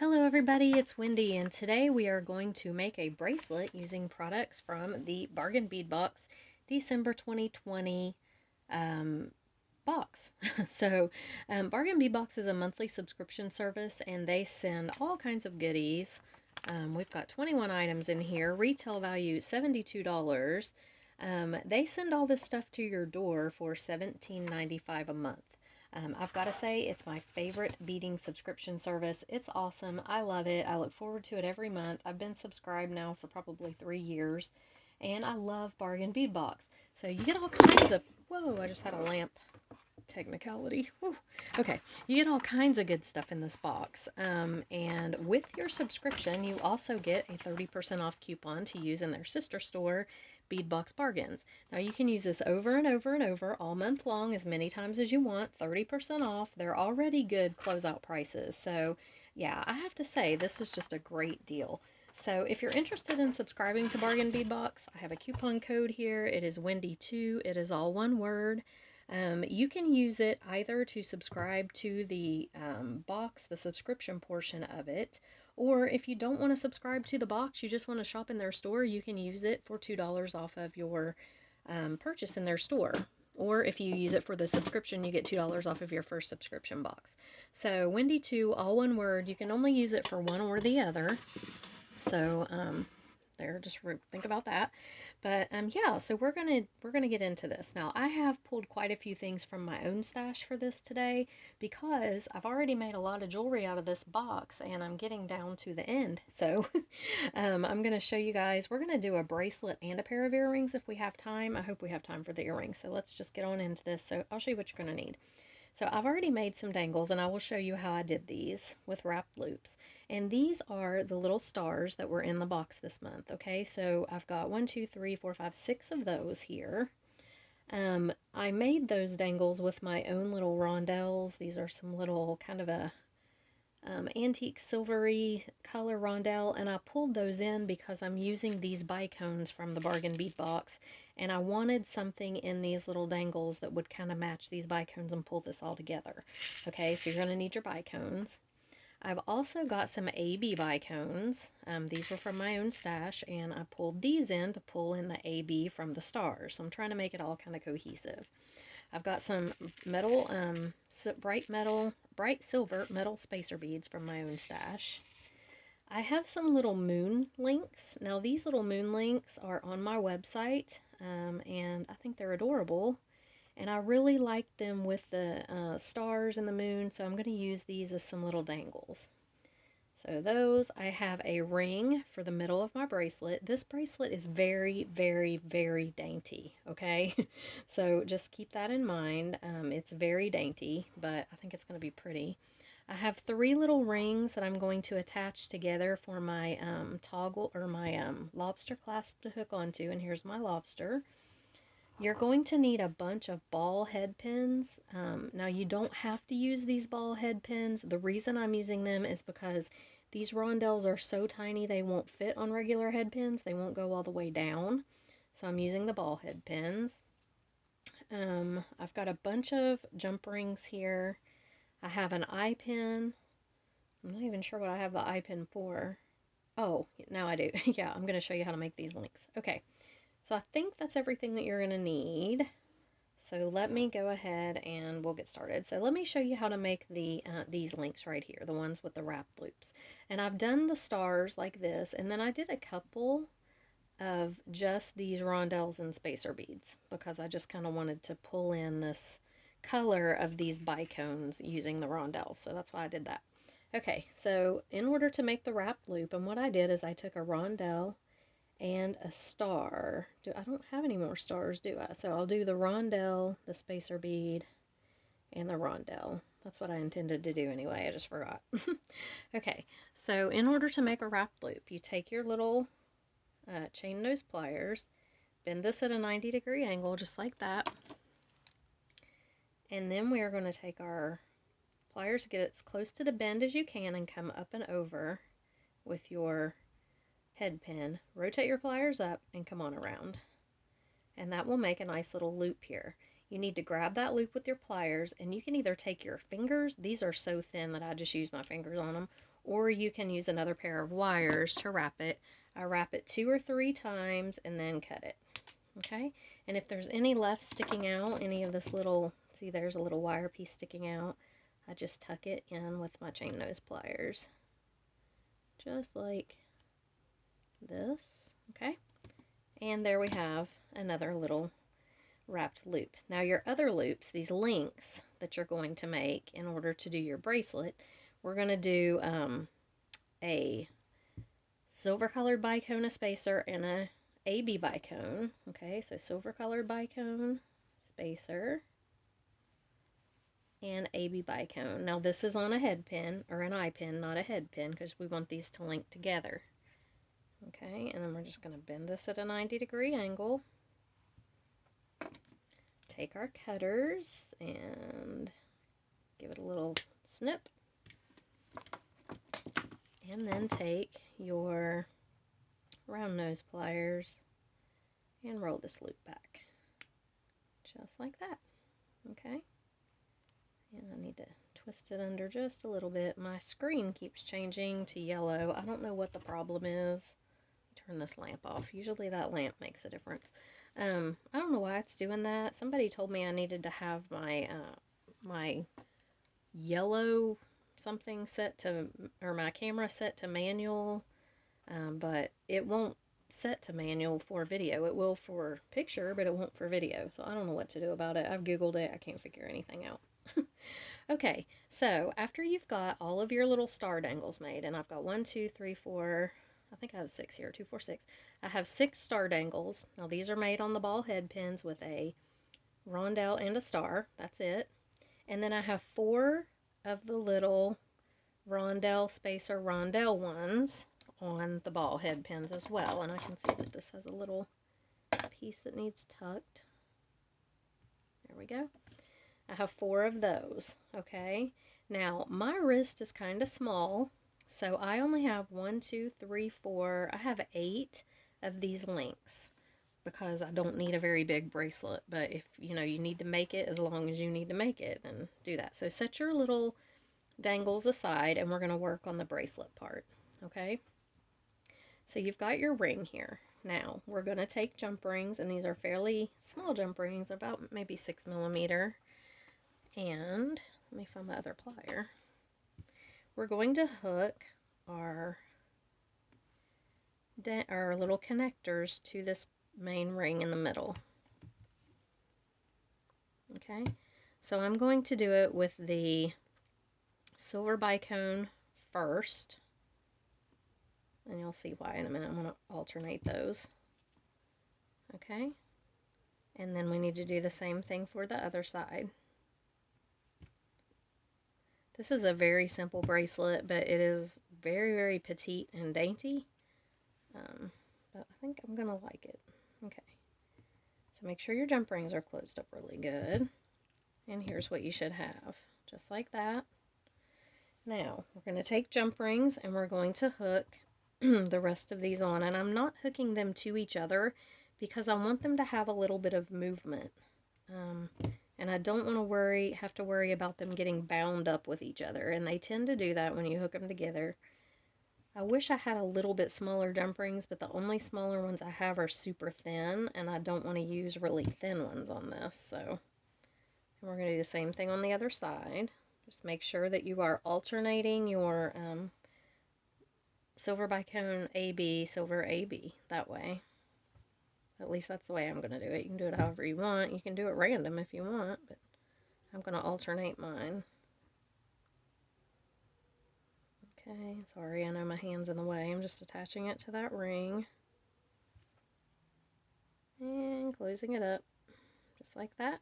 Hello everybody, it's Wendy, and today we are going to make a bracelet using products from the Bargain Bead Box December 2020 box. Bargain Bead Box is a monthly subscription service and they send all kinds of goodies. We've got 21 items in here, retail value $72. They send all this stuff to your door for $17.95 a month. I've got to say, it's my favorite beading subscription service. It's awesome. I love it. I look forward to it every month. I've been subscribed now for probably 3 years, and I love Bargain Bead Box. So you get all kinds of, whoa, I just had a lamp technicality. Whew. Okay, you get all kinds of good stuff in this box. And with your subscription, you also get a 30% off coupon to use in their sister store, Bead Box Bargains. Now you can use this over and over and over all month long, as many times as you want. 30% off. They're already good closeout prices. So yeah, I have to say this is just a great deal. So if you're interested in subscribing to Bargain Bead Box, I have a coupon code here. It is Wendy2. It is all one word. You can use it either to subscribe to the box, the subscription portion of it, or if you don't want to subscribe to the box, you just want to shop in their store, you can use it for $2 off of your purchase in their store. Or if you use it for the subscription, you get $2 off of your first subscription box. So Wendy2, all one word. You can only use it for one or the other. So there, just think about that. But yeah, so we're gonna get into this. Now I have pulled quite a few things from my own stash for this today because I've already made a lot of jewelry out of this box and I'm getting down to the end. So I'm gonna show you guys. We're gonna do a bracelet and a pair of earrings if we have time. I hope we have time for the earrings. So let's just get on into this. So I'll show you what you're gonna need. So I've already made some dangles and I will show you how I did these with wrapped loops. And these are the little stars that were in the box this month. Okay, so I've got 1, 2, 3, 4, 5, 6 of those here. I made those dangles with my own little rondelles. These are some little kind of a antique silvery color rondelle, and I pulled those in because I'm using these bicones from the Bargain Bead Box, and I wanted something in these little dangles that would kind of match these bicones and pull this all together. Okay, so you're going to need your bicones. I've also got some AB bicones. These were from my own stash, and I pulled these in to pull in the AB from the stars. So I'm trying to make it all kind of cohesive. I've got some metal, bright silver metal spacer beads from my own stash. I have some little moon links. Now these little moon links are on my website, and I think they're adorable. And I really like them with the stars and the moon, so I'm going to use these as some little dangles. So those, I have a ring for the middle of my bracelet. This bracelet is very, very, very dainty, okay? So just keep that in mind. It's very dainty, but I think it's going to be pretty. I have 3 little rings that I'm going to attach together for my toggle or my lobster clasp to hook onto, and here's my lobster. You're going to need a bunch of ball head pins. Now you don't have to use these ball head pins. The reason I'm using them is because these rondelles are so tiny they won't fit on regular head pins. They won't go all the way down. So I'm using the ball head pins. I've got a bunch of jump rings here. I have an eye pin. I'm not even sure what I have the eye pin for. Oh, now I do. Yeah, I'm going to show you how to make these links. Okay. So I think that's everything that you're going to need. So let me go ahead and we'll get started. So let me show you how to make these links right here, the ones with the wrapped loops. And I've done the stars like this, and then I did a couple of just these rondelles and spacer beads because I just kind of wanted to pull in this color of these bicones using the rondelles. So that's why I did that. Okay, so in order to make the wrapped loop, and what I did is I took a rondelle and a star. I don't have any more stars, do I? So I'll do the rondelle, the spacer bead, and the rondelle. That's what I intended to do anyway. I just forgot. Okay, so in order to make a wrapped loop, you take your little chain nose pliers, bend this at a 90-degree angle, just like that. And then we are going to take our pliers, get as close to the bend as you can, and come up and over with your head pin. Rotate your pliers up and come on around, and that will make a nice little loop here. You need to grab that loop with your pliers, and you can either take your fingers, these are so thin that I just use my fingers on them, or you can use another pair of wires to wrap it. I wrap it 2 or 3 times and then cut it. Okay, and if there's any left sticking out, any of this little, see there's a little wire piece sticking out, I just tuck it in with my chain nose pliers. Just like this, okay? And there we have another little wrapped loop. Now your other loops, these links that you're going to make in order to do your bracelet, we're going to do a silver colored bicone, a spacer, and a AB bicone. Okay, so silver colored bicone, spacer, and AB bicone. Now this is on a head pin or an eye pin, not a head pin, because we want these to link together. Okay, and then we're just going to bend this at a 90-degree angle. Take our cutters and give it a little snip. And then take your round nose pliers and roll this loop back. Just like that. Okay. And I need to twist it under just a little bit. My screen keeps changing to yellow. I don't know what the problem is. Turn this lamp off. Usually that lamp makes a difference. I don't know why it's doing that. Somebody told me I needed to have my my yellow something set to, or my camera set to manual, but it won't set to manual for video. It will for picture, but it won't for video. So I don't know what to do about it. I've Googled it. I can't figure anything out. Okay, so after you've got all of your little star dangles made, and I've got 1, 2, 3, 4, I think I have 6 here, 2, 4, 6. I have 6 star dangles. Now these are made on the ball head pins with a rondelle and a star. That's it. And then I have 4 of the little rondelle spacer rondelle ones on the ball head pins as well. And I can see that this has a little piece that needs tucked. There we go. I have 4 of those, okay? Now, my wrist is kind of small, so I only have 1, 2, 3, 4. I have 8 of these links because I don't need a very big bracelet. But if, you know, you need to make it as long as you need to make it, then do that. So set your little dangles aside, and we're going to work on the bracelet part, okay? So you've got your ring here. Now, we're going to take jump rings, and these are fairly small jump rings, about maybe 6 millimeter. And let me find my other plier. We're going to hook our little connectors to this main ring in the middle. Okay, so I'm going to do it with the silver bicone first, and you'll see why in a minute. I'm going to alternate those. Okay, and then we need to do the same thing for the other side. This is a very simple bracelet, but it is very, very petite and dainty. But I think I'm going to like it. Okay. So make sure your jump rings are closed up really good. And here's what you should have. Just like that. Now, we're going to take jump rings and we're going to hook the rest of these on. And I'm not hooking them to each other because I want them to have a little bit of movement. And I don't want to have to worry about them getting bound up with each other. And they tend to do that when you hook them together. I wish I had a little bit smaller jump rings, but the only smaller ones I have are super thin, and I don't want to use really thin ones on this. So we're going to do the same thing on the other side. Just make sure that you are alternating your silver bicone AB, silver AB, that way. At least that's the way I'm going to do it. You can do it however you want. You can do it random if you want, but I'm going to alternate mine. Okay, sorry, I know my hand's in the way. I'm just attaching it to that ring. And closing it up, just like that.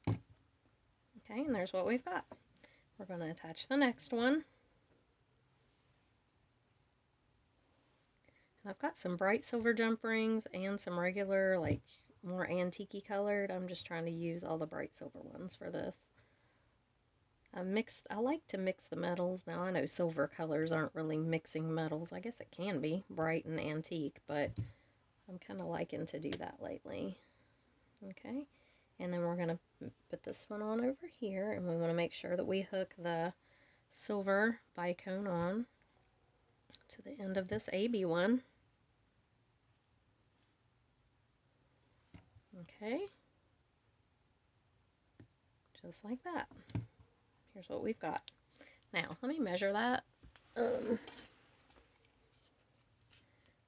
Okay, and there's what we've got. We're going to attach the next one. I've got some bright silver jump rings and some regular, like more antique-y colored. I'm just trying to use all the bright silver ones for this. I like to mix the metals. Now I know silver colors aren't really mixing metals. I guess it can be bright and antique, but I'm kind of liking to do that lately. Okay, and then we're going to put this one on over here, and we want to make sure that we hook the silver bicone on. to the end of this AB one. Okay, just like that. Here's what we've got. Now, let me measure that.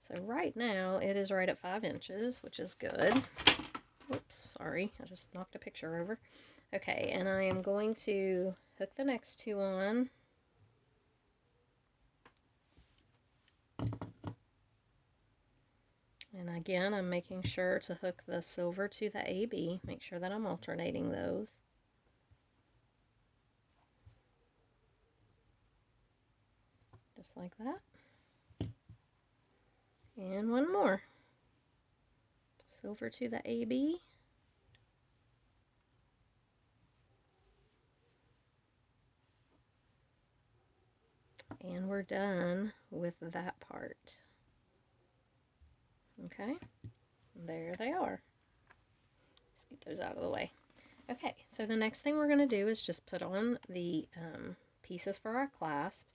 So right now, it is right at 5 inches, which is good. Oops, sorry, I just knocked a picture over. Okay, and I am going to hook the next two on. And again, I'm making sure to hook the silver to the AB. Make sure that I'm alternating those. Just like that. And one more. Silver to the AB. And we're done with that part. Okay, there they are. Scoot those out of the way. Okay, so the next thing we're going to do is just put on the pieces for our clasp.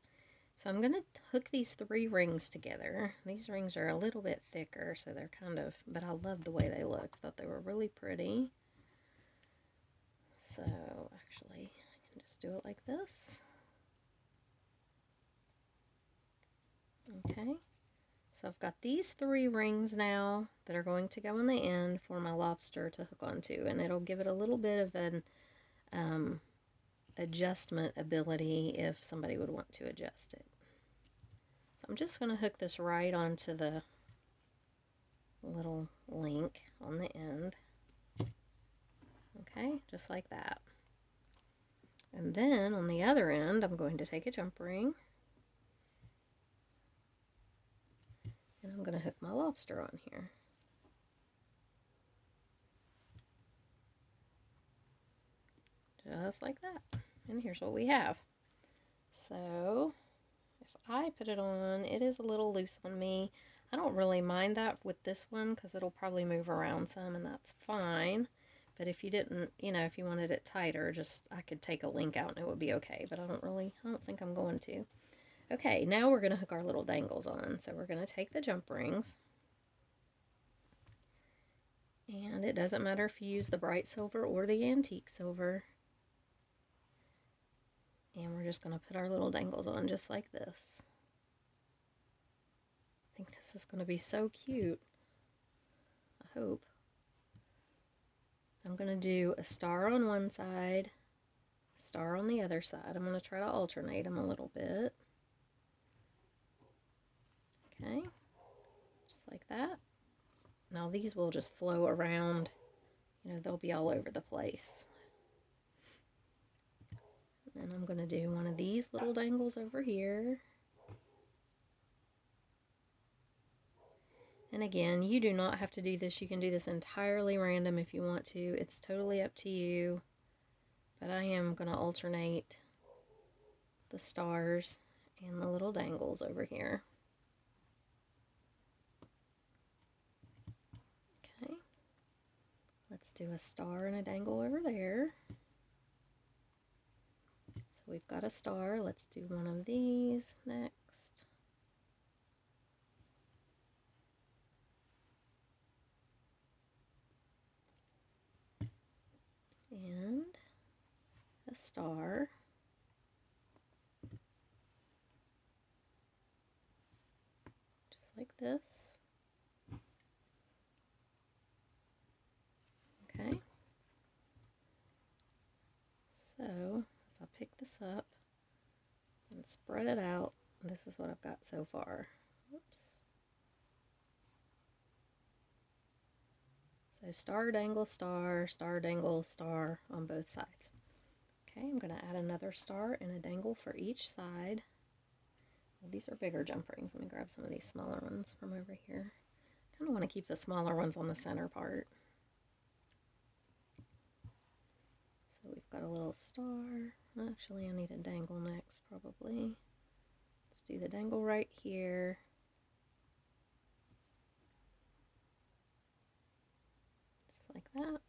So I'm going to hook these 3 rings together. These rings are a little bit thicker, so they're kind of, but I love the way they look. Thought they were really pretty. So actually, I can just do it like this. Okay, so I've got these 3 rings now that are going to go on the end for my lobster to hook onto, and it'll give it a little bit of an adjustment ability if somebody would want to adjust it. So I'm just going to hook this right onto the little link on the end. Okay, just like that. And then on the other end, I'm going to take a jump ring and I'm going to hook my lobster on here. Just like that. And here's what we have. So if I put it on, it is a little loose on me. I don't really mind that with this one because it'll probably move around some and that's fine. But if you didn't, you know, if you wanted it tighter, just I could take a link out and it would be okay. But I don't think I'm going to. Okay, now we're going to hook our little dangles on. So we're going to take the jump rings. And it doesn't matter if you use the bright silver or the antique silver. And we're just going to put our little dangles on just like this. I think this is going to be so cute. I hope. I'm going to do a star on one side, a star on the other side. I'm going to try to alternate them a little bit. Okay, just like that. Now these will just flow around, you know, they'll be all over the place. And I'm going to do one of these little dangles over here. And again, you do not have to do this. You can do this entirely random if you want to. It's totally up to you. But I am going to alternate the stars and the little dangles over here. Okay. Let's do a star and a dangle over there. So we've got a star. Let's do one of these next. And a star. Just like this. Okay. So if I pick this up and spread it out, this is what I've got so far. Oops. So star, dangle, star, star, dangle, star on both sides. Okay, I'm going to add another star and a dangle for each side. Well, these are bigger jump rings. Let me grab some of these smaller ones from over here. Kind of want to keep the smaller ones on the center part. So we've got a little star. Actually, I need a dangle next, probably. Let's do the dangle right here. Just like that.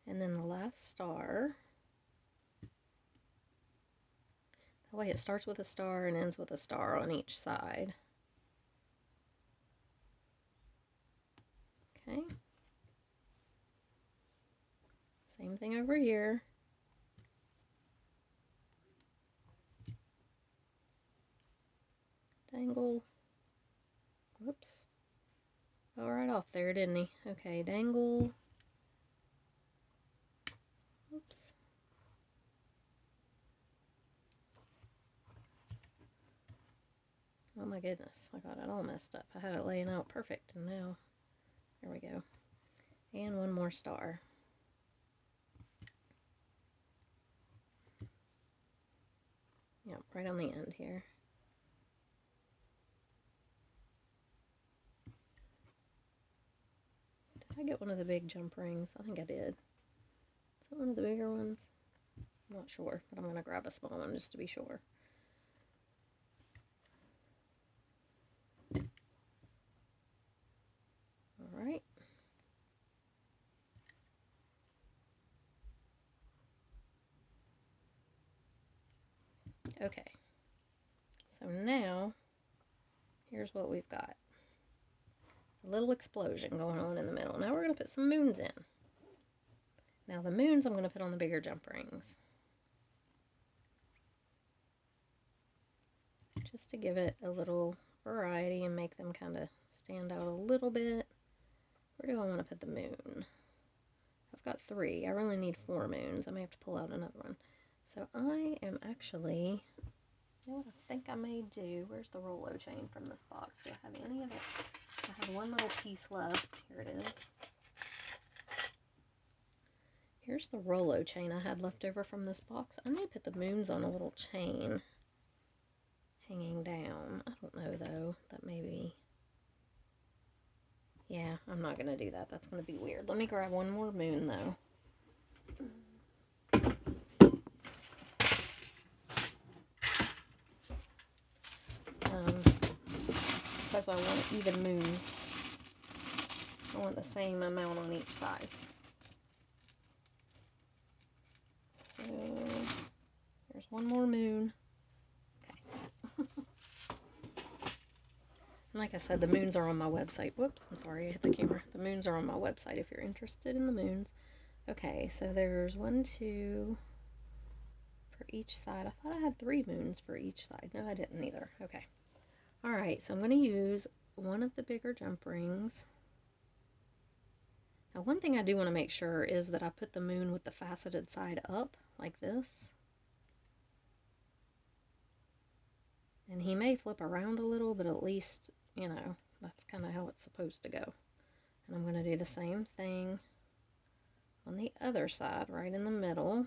And then the last star. That way it starts with a star and ends with a star on each side. Okay. Same thing over here. Dangle. Whoops. Fell right off there, didn't he? Okay, dangle. Oops. Oh my goodness, I got it all messed up. I had it laying out perfect, and now, there we go. And one more star. Yep, right on the end here. Did I get one of the big jump rings? I think I did. Is that one of the bigger ones? I'm not sure, but I'm going to grab a small one just to be sure. Alright. Okay. So now, here's what we've got. A little explosion going on in the middle. Now we're going to put some moons in. Now the moons I'm going to put on the bigger jump rings. Just to give it a little variety and make them kind of stand out a little bit. Where do I want to put the moon? I've got 3. I really need 4 moons. I may have to pull out another one. So I am actually, you know what I think I may do? Where's the Rolo chain from this box? Do I have any of it? I have one little piece left. Here it is. Here's the Rolo chain I had left over from this box. I may put the moons on a little chain hanging down. I don't know though. That may be... Yeah, I'm not going to do that. That's going to be weird. Let me grab one more moon though. Because I want even moons. I want the same amount on each side. So, there's one more moon. Okay. And like I said, the moons are on my website. Whoops, I'm sorry, I hit the camera. The moons are on my website if you're interested in the moons. Okay, so there's 1, 2 for each side. I thought I had 3 moons for each side. No, I didn't either. Okay. Alright, so I'm going to use one of the bigger jump rings. Now, one thing I do want to make sure is that I put the moon with the faceted side up, like this. And he may flip around a little, but at least, you know, that's kind of how it's supposed to go. And I'm going to do the same thing on the other side, right in the middle.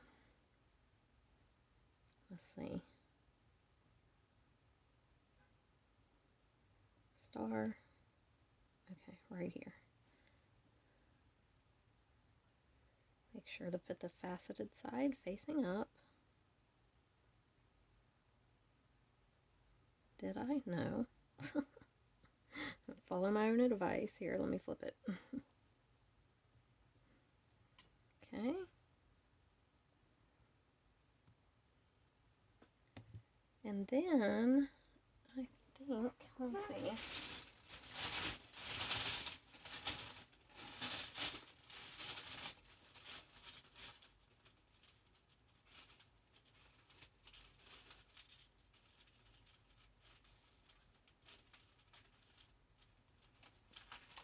Let's see. Star. Okay, right here. Make sure to put the faceted side facing up. Did I? No. Follow my own advice. Here, let me flip it. Okay. And then, I think, let me see.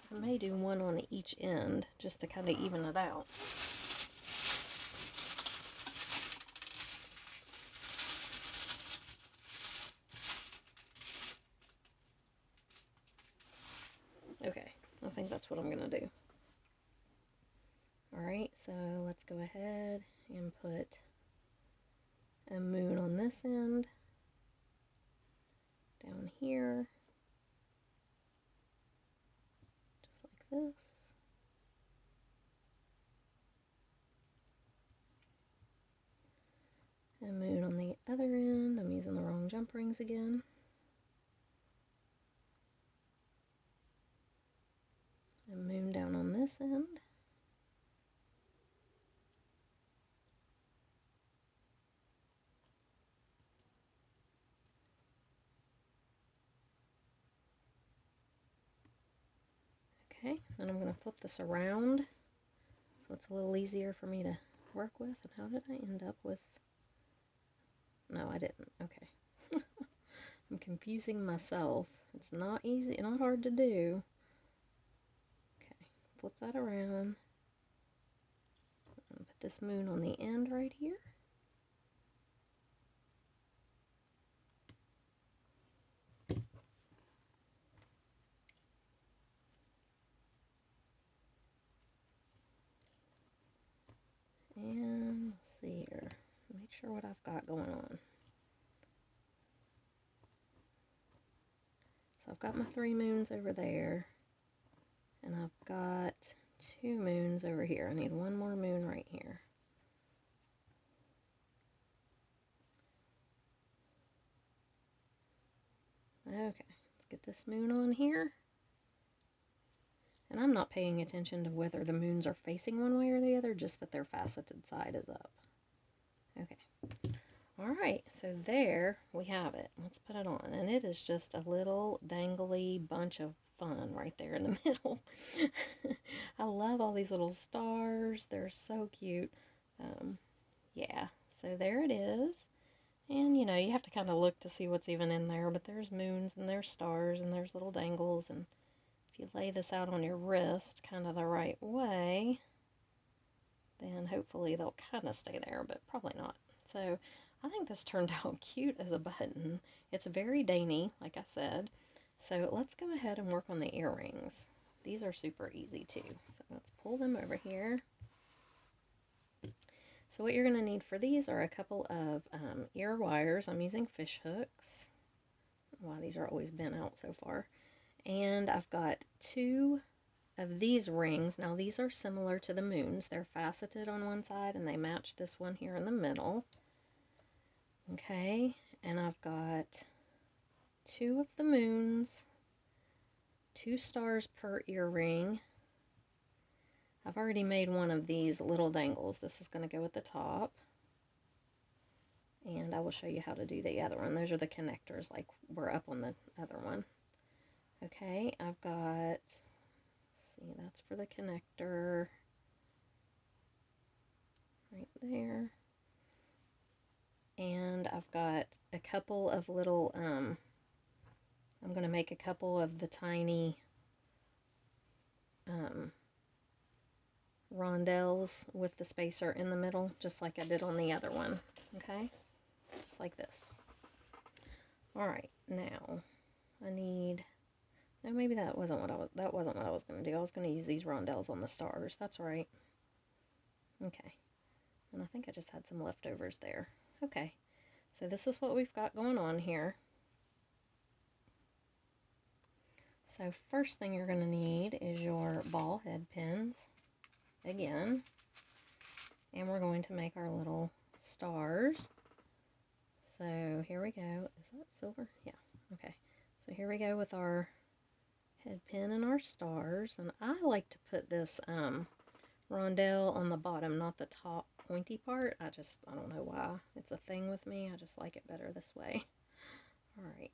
I may do one on each end just to kind of even it out. Okay, I think that's what I'm going to do. Alright, so let's go ahead and put a moon on this end, down here, just like this. A moon on the other end. I'm using the wrong jump rings again. A moon down on this end. Okay, then I'm going to flip this around so it's a little easier for me to work with. And how did I end up with... No, I didn't. Okay. I'm confusing myself. It's not easy, not hard to do. Okay, flip that around. And put this moon on the end right here. And let's see here. Make sure what I've got going on. So I've got my 3 moons over there. And I've got 2 moons over here. I need 1 more moon right here. Okay, let's get this moon on here. And I'm not paying attention to whether the moons are facing one way or the other, just that their faceted side is up. Okay. Alright, so there we have it. Let's put it on. And it is just a little dangly bunch of fun right there in the middle. I love all these little stars. They're so cute. Yeah, so there it is. And, you know, you have to kind of look to see what's even in there. But there's moons and there's stars and there's little dangles. And if you lay this out on your wrist kind of the right way, then hopefully they'll kind of stay there, but probably not. So I think this turned out cute as a button. It's very dainty, like I said. So let's go ahead and work on the earrings. These are super easy too. So let's pull them over here. So what you're going to need for these are a couple of ear wires. I'm using fish hooks. Wow, these are always bent out so far. And I've got 2 of these rings. Now these are similar to the moons. They're faceted on one side and they match this one here in the middle. Okay, and I've got 2 of the moons, 2 stars per earring. I've already made one of these little dangles. This is going to go at the top. And I will show you how to do the other one. Those are the connectors, like we're up on the other one. Okay, I've got, see, that's for the connector right there. And I've got a couple of little, I'm going to make a couple of the tiny rondelles with the spacer in the middle, just like I did on the other one. Okay, just like this. Alright, now I need, no, maybe that wasn't what I was going to do. I was going to use these rondelles on the stars. That's right. Okay, and I think I just had some leftovers there. Okay, so this is what we've got going on here. So first thing you're going to need is your ball head pins again, and we're going to make our little stars. So here we go. Is that silver? Yeah. Okay. So here we go with our head pin and our stars, and I like to put this rondelle on the bottom, not the top pointy part. I don't know why. It's a thing with me. I just like it better this way. Alright.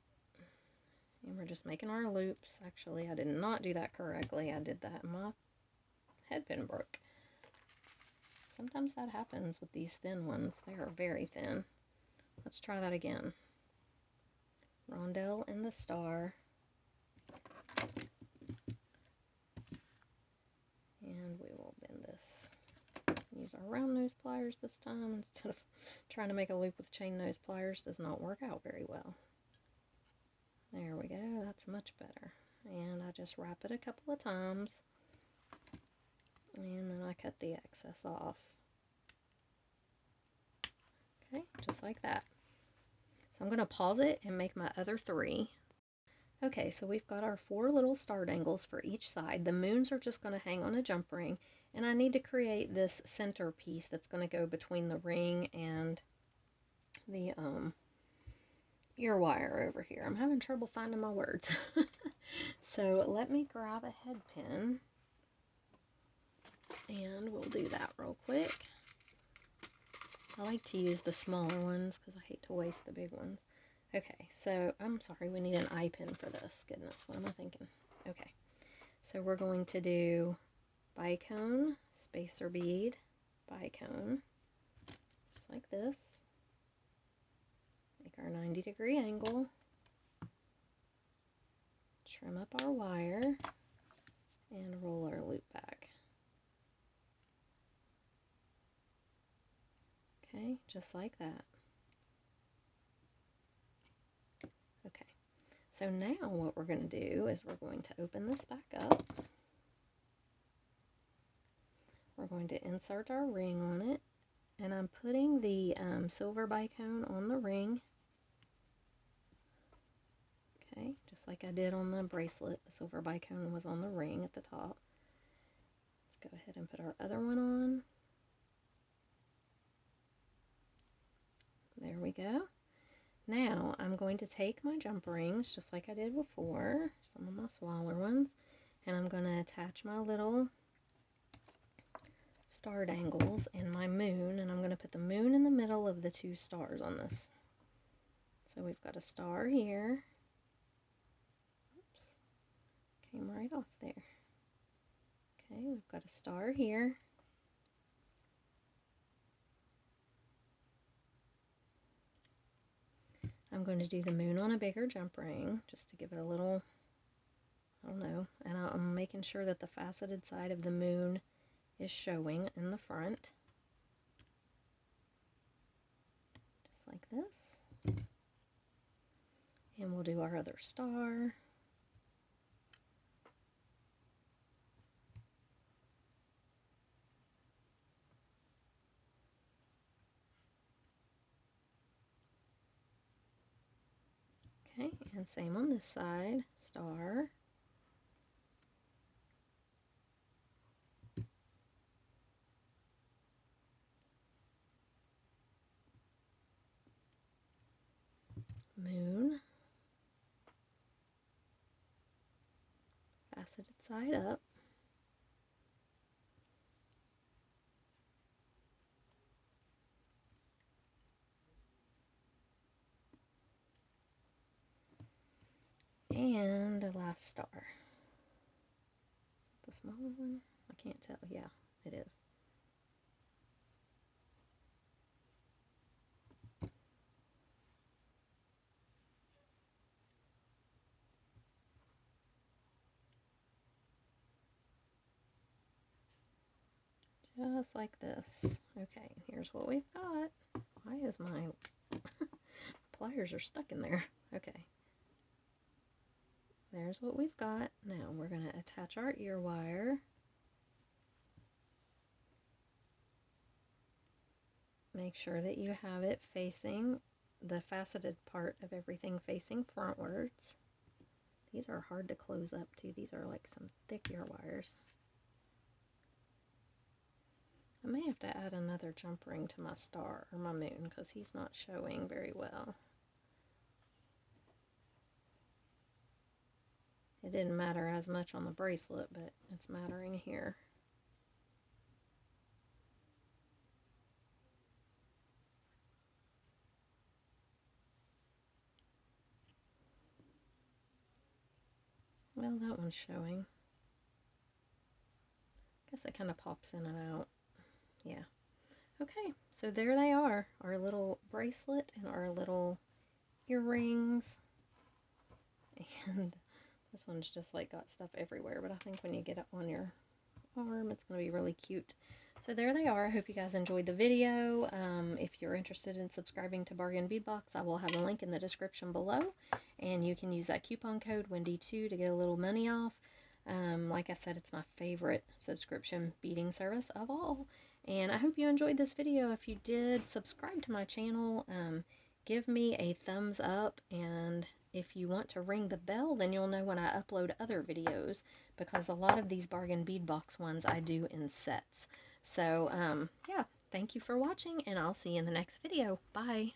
And we're just making our loops. Actually, I did not do that correctly. I did that and my head pin broke. Sometimes that happens with these thin ones. They are very thin. Let's try that again. Rondelle and the star. And we will bend this. Use our round nose pliers this time instead of trying to make a loop with chain nose pliers. Does not work out very well. There we go. That's much better. And I just wrap it a couple of times. And then I cut the excess off. Okay, just like that. So I'm going to pause it and make my other 3. Okay, so we've got our 4 little star dangles for each side. The moons are just going to hang on a jump ring. And I need to create this center piece that's going to go between the ring and the ear wire over here. I'm having trouble finding my words. So let me grab a head pin. And we'll do that real quick. I like to use the smaller ones because I hate to waste the big ones. Okay, so I'm sorry, we need an eye pin for this. Goodness, what am I thinking? Okay, So we're going to do bicone, spacer bead, bicone, just like this. Make our 90-degree angle, trim up our wire, and roll our loop back. Okay, just like that. Okay, so now what we're going to do is we're going to open this back up. We're going to insert our ring on it, and I'm putting the silver bicone on the ring. Okay, just like I did on the bracelet, the silver bicone was on the ring at the top. Let's go ahead and put our other one on. There we go. Now I'm going to take my jump rings, just like I did before, some of my smaller ones, and I'm going to attach my little star dangles and my moon, and I'm going to put the moon in the middle of the two stars on this. So we've got a star here. Oops, came right off there. Okay, we've got a star here. I'm going to do the moon on a bigger jump ring, just to give it a little, I don't know, and I'm making sure that the faceted side of the moon is showing in the front. Just like this. And we'll do our other star. Okay, and same on this side, star. Moon. Faceted side up. And the last star. Is that the smaller one? I can't tell. Yeah, it is. Just like this. Okay, here's what we've got. Why is my pliers are stuck in there? Okay. There's what we've got. Now we're going to attach our ear wire. Make sure that you have it facing the faceted part of everything facing frontwards. These are hard to close up too. These are like some thick ear wires. I may have to add another jump ring to my star or my moon because he's not showing very well. It didn't matter as much on the bracelet, but it's mattering here. Well, that one's showing. I guess it kind of pops in and out. Yeah. Okay, so there they are, our little bracelet and our little earrings. And this one's just like got stuff everywhere, but I think when you get it on your arm, it's going to be really cute. So there they are. I hope you guys enjoyed the video. If you're interested in subscribing to Bargain Bead Box, I will have a link in the description below, and you can use that coupon code Wendy2 to get a little money off. Like I said, it's my favorite subscription beading service of all. And I hope you enjoyed this video. If you did, subscribe to my channel. Give me a thumbs up, and if you want to ring the bell, then you'll know when I upload other videos, because a lot of these Bargain Bead Box ones I do in sets. So, yeah, thank you for watching, and I'll see you in the next video. Bye!